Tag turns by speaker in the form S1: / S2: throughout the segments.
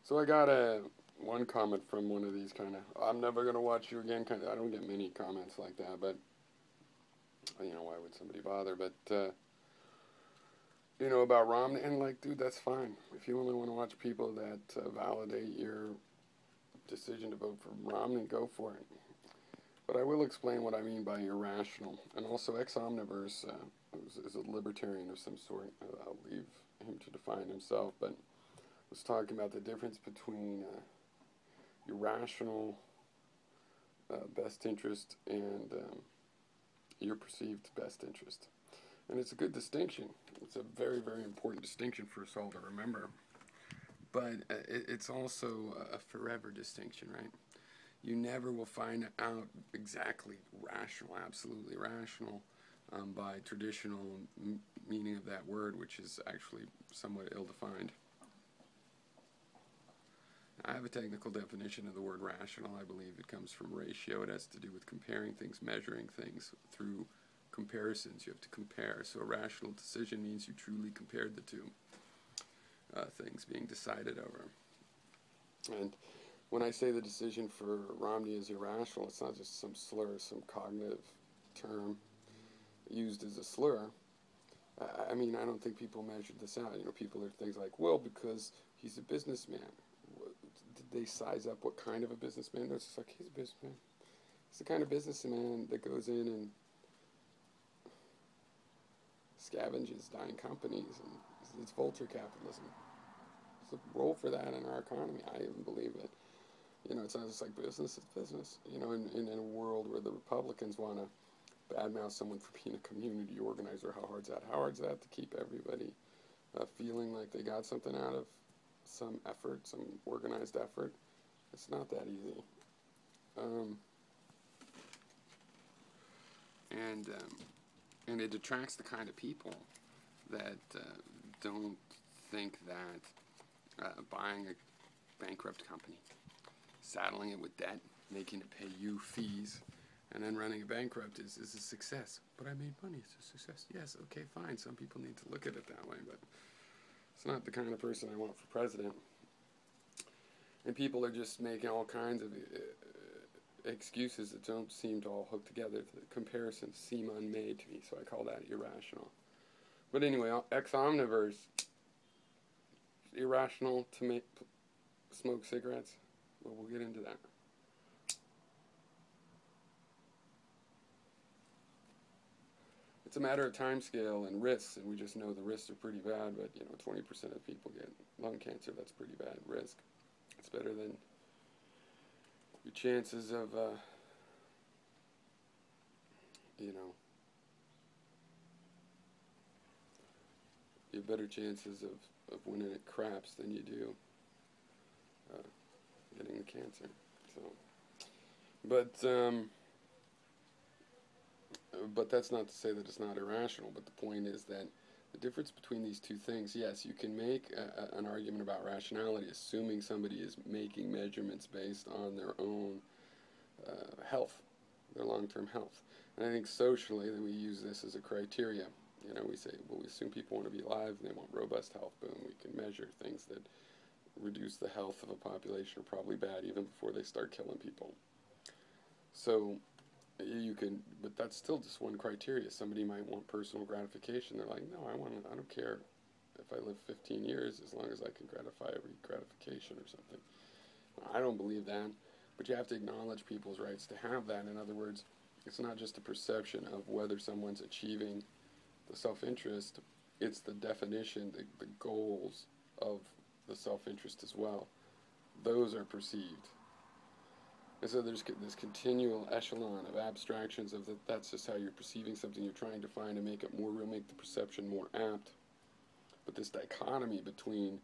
S1: So I got one comment from one of these kind of "I'm never gonna watch you again" kind of. I don't get many comments like that, but why would somebody bother? But about Romney, and like, dude, that's fine. If you only want to watch people that validate your decision to vote for Romney, go for it. But I will explain what I mean by irrational. And also, ex omniverse is a libertarian of some sort. I'll leave him to define himself, but was talking about the difference between irrational best interest and your perceived best interest. And it's a good distinction. It's a very, very important distinction for us all to remember. But it's also a forever distinction, right? You never will find out exactly rational, absolutely rational, by traditional meaning of that word, which is actually somewhat ill-defined. I have a technical definition of the word rational. I believe it comes from ratio. It has to do with comparing things, measuring things through comparisons. You have to compare. So a rational decision means you truly compared the two things being decided over. And when I say the decision for Romney is irrational, it's not just some slur, some cognitive term used as a slur. I mean, I don't think people measured this out. People are things like, well, because he's a businessman. Did they size up what kind of a businessman? It's just like, he's a businessman. He's the kind of businessman that goes in and scavenges dying companies, and it's vulture capitalism. There's a role for that in our economy. I even believe it. It's not just like business, it's business. In a world where the Republicans want to badmouth someone for being a community organizer, how hard's that? How hard's that to keep everybody feeling like they got something out of some effort, some organized effort? It's not that easy. And it attracts the kind of people that don't think that buying a bankrupt company, saddling it with debt, making it pay you fees, and then running it bankrupt is a success. But I made money, it's a success. Yes, okay, fine. Some people need to look at it that way, but it's not the kind of person I want for president. And people are just making all kinds of excuses that don't seem to all hook together. The comparisons seem unmade to me, so I call that irrational. But anyway, ex omniverse, irrational to smoke cigarettes. Well, we'll get into that. It's a matter of time scale and risks, and we just know the risks are pretty bad, but 20% of people get lung cancer. That's pretty bad risk. It's better than your chances of, you have better chances of winning at craps than you do getting the cancer. So, but that's not to say that it's not irrational. But the point is that the difference between these two things, yes, you can make an argument about rationality, assuming somebody is making measurements based on their own health, their long-term health. And I think socially that we use this as a criteria. We say, well, we assume people want to be alive and they want robust health. Boom, we can measure things that reduce the health of a population are probably bad even before they start killing people. So you can, but that's still just one criteria. Somebody might want personal gratification. They're like, no, I don't care if I live 15 years as long as I can gratify every gratification or something. I don't believe that, but you have to acknowledge people's rights to have that. In other words, it's not just a perception of whether someone's achieving the self-interest, it's the definition, the goals of the self-interest as well. Those are perceived. And so there's this continual echelon of abstractions of that's just how you're perceiving something. You're trying to find to make it more real, make the perception more apt. But this dichotomy between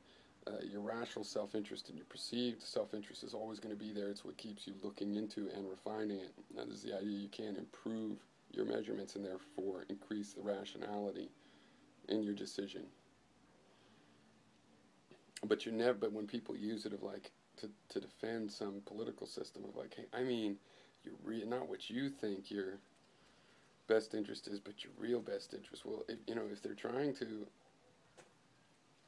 S1: your rational self-interest and your perceived self-interest is always going to be there. It's what keeps you looking into and refining it. That is the idea. You can't improve your measurements and therefore increase the rationality in your decision. But but when people use it of like to defend some political system of like, hey, I mean, not what you think your best interest is, but your real best interest. Well, if they're trying to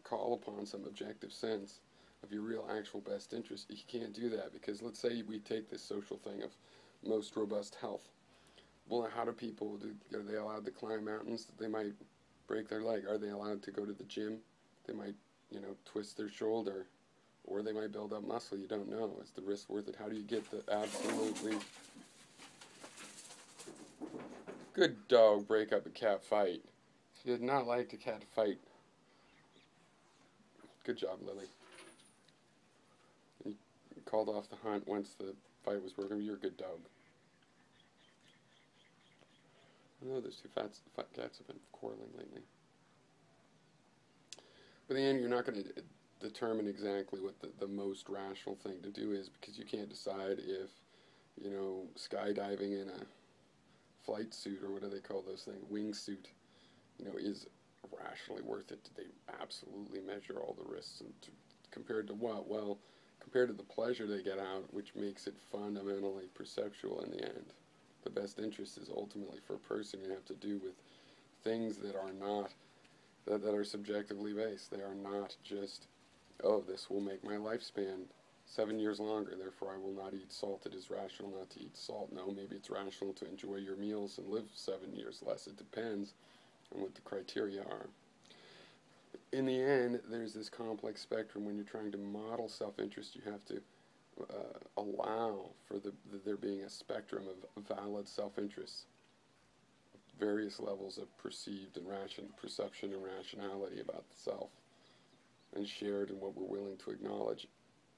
S1: call upon some objective sense of your real actual best interest. You can't do that because let's say we take this social thing of most robust health. Well, how do people do? Are they allowed to climb mountains? They might break their leg. Are they allowed to go to the gym? They might, twist their shoulder, or they might build up muscle. You don't know. Is the risk worth it? How do you get the absolutely good dog break up a cat fight? She did not like a cat fight. Good job, Lily. You called off the hunt once the fight was broken. You're a good dog. I know those two fat cats have been quarreling lately. But in the end, you're not going to determine exactly what the most rational thing to do is because you can't decide if, skydiving in a flight suit, or what do they call those things, wingsuit, is rationally worth it. Do they absolutely measure all the risks? And compared to what? Well, compared to the pleasure they get out, which makes it fundamentally perceptual in the end. The best interest is ultimately for a person you have to do with things that are not, that are subjectively based. They are not just, oh, this will make my lifespan 7 years longer, therefore I will not eat salt. It is rational not to eat salt. No, maybe it's rational to enjoy your meals and live 7 years less. It depends on what the criteria are. In the end, there's this complex spectrum. When you're trying to model self-interest, you have to allow for there being a spectrum of valid self-interests, various levels of perceived and perception and rationality about the self, and shared in what we're willing to acknowledge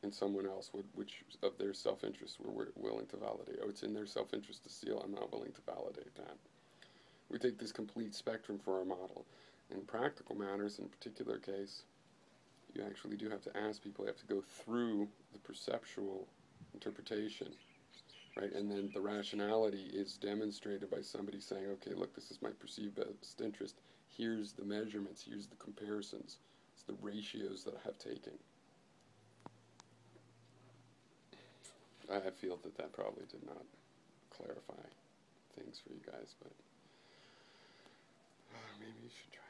S1: in someone else, which of their self-interest we're willing to validate. Oh, it's in their self-interest to steal, I'm not willing to validate that. We take this complete spectrum for our model. In practical matters, in a particular case, you actually do have to ask people, you have to go through the perceptual interpretation, right? And then the rationality is demonstrated by somebody saying, okay, look, this is my perceived best interest. Here's the measurements, here's the comparisons, it's the ratios that I have taken. I feel that probably did not clarify things for you guys, but maybe you should try